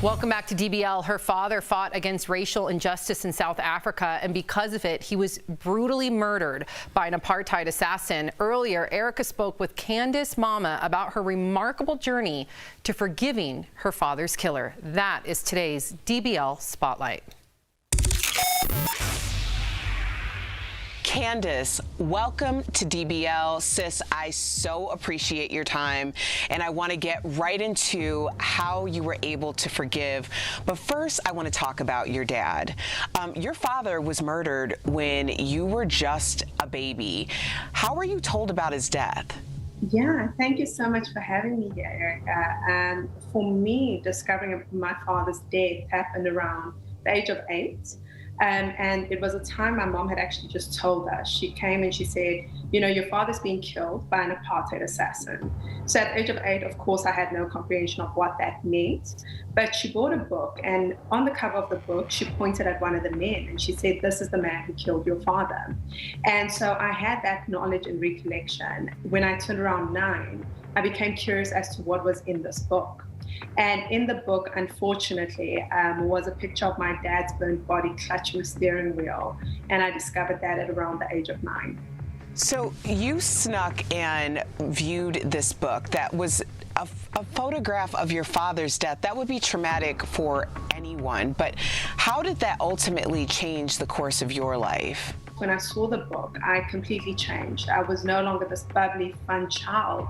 Welcome back to DBL. Her father fought against racial injustice in South Africa, and because of it, he was brutally murdered by an apartheid assassin. Earlier, Erica spoke with Candice Mama about her remarkable journey to forgiving her father's killer. That is today's DBL Spotlight. Candice, welcome to DBL. Sis, I so appreciate your time, and I want to get right into how you were able to forgive. But first, I want to talk about your dad. Your father was murdered when you were just a baby. How were you told about his death? Yeah, thank you so much for having me here, Erica. For me, discovering my father's death happened around the age of 8. And it was a time my mom had actually just told us. She came and she said, you know, your father's being killed by an apartheid assassin. So at the age of 8, of course, I had no comprehension of what that meant. But she bought a book, and on the cover of the book, she pointed at one of the men and she said, this is the man who killed your father. And so I had that knowledge and recollection. When I turned around 9, I became curious as to what was in this book. And in the book, unfortunately, was a picture of my dad's burnt body clutching the steering wheel. And I discovered that at around the age of 9. So you snuck and viewed this book that was a photograph of your father's death. That would be traumatic for anyone. But how did that ultimately change the course of your life? When I saw the book, I completely changed. I was no longer this bubbly, fun child.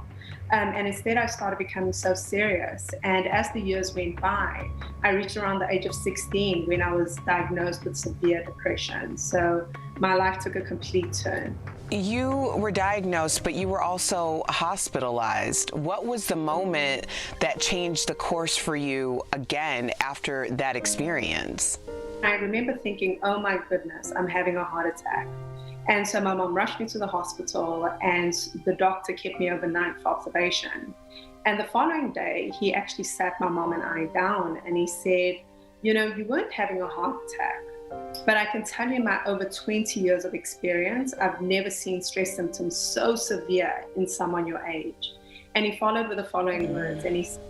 And instead, I started becoming so serious. And as the years went by, I reached around the age of 16 when I was diagnosed with severe depression. So my life took a complete turn. You were diagnosed, but you were also hospitalized. What was the moment that changed the course for you again after that experience? I remember thinking, oh my goodness, I'm having a heart attack. And so my mom rushed me to the hospital, and the doctor kept me overnight for observation. And the following day, he actually sat my mom and I down, and he said, you know, you weren't having a heart attack, but I can tell you in my over 20 years of experience, I've never seen stress symptoms so severe in someone your age. And he followed with the following words, and he said,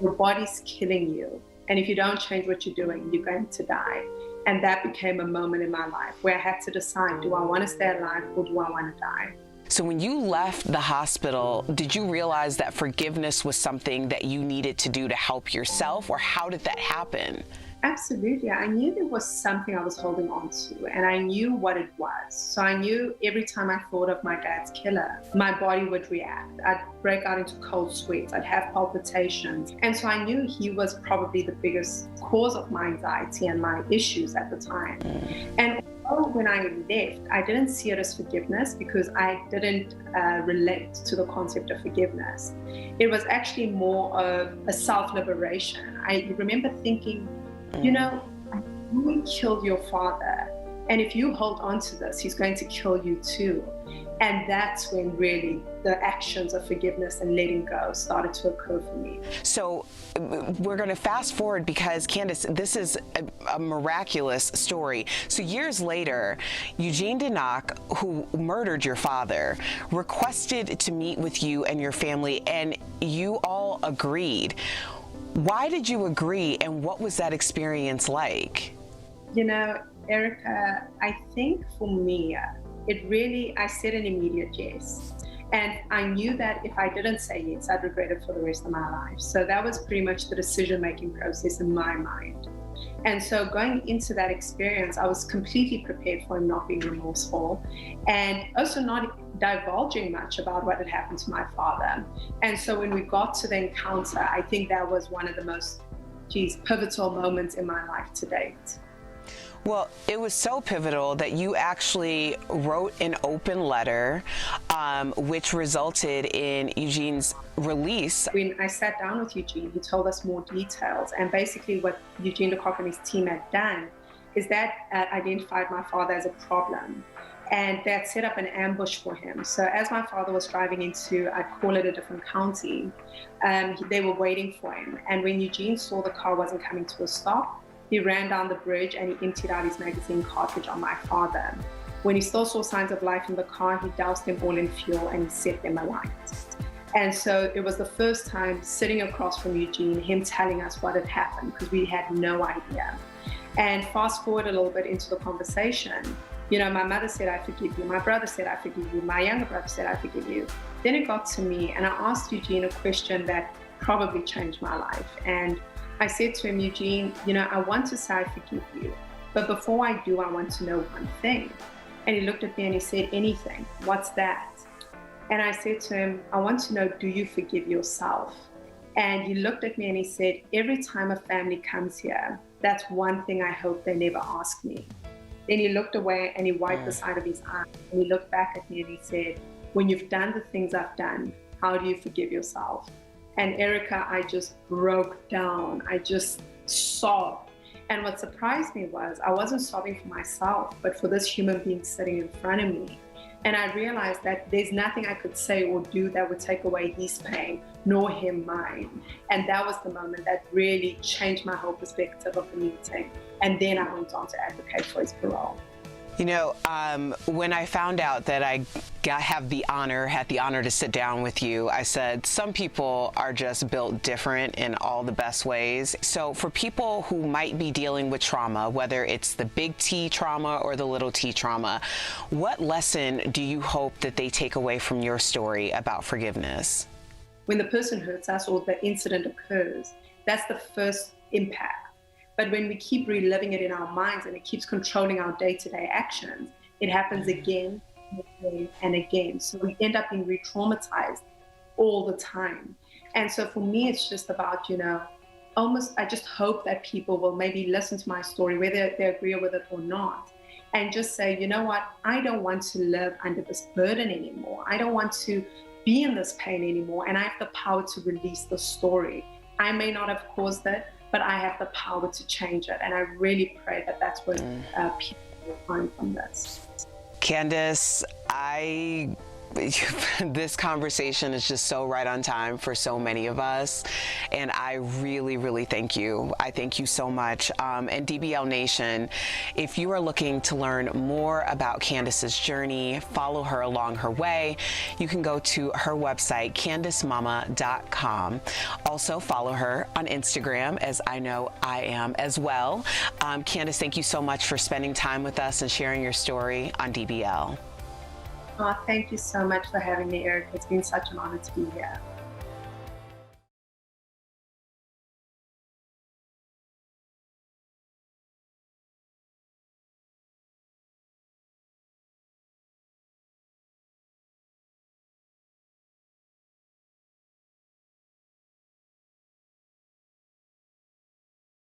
your body's killing you. And if you don't change what you're doing, you're going to die. And that became a moment in my life where I had to decide, do I want to stay alive or do I want to die? So when you left the hospital, did you realize that forgiveness was something that you needed to do to help yourself, or how did that happen? Absolutely. I knew there was something I was holding on to, and I knew what it was. So I knew every time I thought of my dad's killer, my body would react. I'd break out into cold sweats. I'd have palpitations. And so I knew he was probably the biggest cause of my anxiety and my issues at the time. And when I left, I didn't see it as forgiveness because I didn't relate to the concept of forgiveness. It was actually more of a self-liberation. I remember thinking, you know, you killed your father, and if you hold on to this, he's going to kill you too. And that's when really the actions of forgiveness and letting go started to occur for me. So we're going to fast forward because, Candice, this is a miraculous story. So years later, Eugene Denock, who murdered your father, requested to meet with you and your family, and you all agreed. Why did you agree, and what was that experience like? You know, Erica, I think for me, I said an immediate yes. And I knew that if I didn't say yes, I'd regret it for the rest of my life. So that was pretty much the decision-making process in my mind. And so going into that experience, I was completely prepared for him not being remorseful and also not divulging much about what had happened to my father. And so when we got to the encounter, I think that was one of the most, pivotal moments in my life to date. Well, it was so pivotal that you actually wrote an open letter, which resulted in Eugene's release. When I sat down with Eugene, he told us more details. And basically what Eugene Cobb and his team had done is that identified my father as a problem. And they had set up an ambush for him. So as my father was driving into, I'd call it a different county, they were waiting for him. And when Eugene saw the car wasn't coming to a stop, he ran down the bridge and he emptied out his magazine cartridge on my father. When he still saw signs of life in the car, he doused them all in fuel and he set them alight. And so it was the first time sitting across from Eugene, him telling us what had happened, because we had no idea. And fast forward a little bit into the conversation, you know, my mother said, I forgive you. My brother said, I forgive you. My younger brother said, I forgive you. Then it got to me, and I asked Eugene a question that probably changed my life. And I said to him, Eugene, you know, I want to say I forgive you, but before I do, I want to know one thing. And he looked at me and he said, anything. What's that? And I said to him, I want to know, do you forgive yourself? And he looked at me and he said, every time a family comes here, that's one thing I hope they never ask me. Then he looked away and he wiped the side of his eye, and he looked back at me and he said, when you've done the things I've done, how do you forgive yourself? And Erica, I just broke down. I just sobbed. And what surprised me was I wasn't sobbing for myself, but for this human being sitting in front of me. And I realized that there's nothing I could say or do that would take away his pain, nor him mine. And that was the moment that really changed my whole perspective of the meeting. And then I went on to advocate for his parole. You know, when I found out that I had the honor to sit down with you, I said, some people are just built different in all the best ways. So for people who might be dealing with trauma, whether it's the big T trauma or the little T trauma, what lesson do you hope that they take away from your story about forgiveness? When the person hurts us or the incident occurs, that's the first impact. But when we keep reliving it in our minds and it keeps controlling our day-to-day actions, it happens again and again and again. So we end up being re-traumatized all the time. And so for me, it's just about, you know, I just hope that people will maybe listen to my story, whether they agree with it or not, and just say, you know what, I don't want to live under this burden anymore. I don't want to be in this pain anymore. And I have the power to release the story. I may not have caused it, but I have the power to change it. And I really pray that that's what people will find from this. Candice, this conversation is just so right on time for so many of us. And I really, really thank you. I thank you so much. And DBL Nation, if you are looking to learn more about Candice's journey, follow her along her way, you can go to her website, CandiceMama.com. Also follow her on Instagram, as I know I am as well. Candice, thank you so much for spending time with us and sharing your story on DBL. Oh, thank you so much for having me, Eric. It's been such an honor to be here.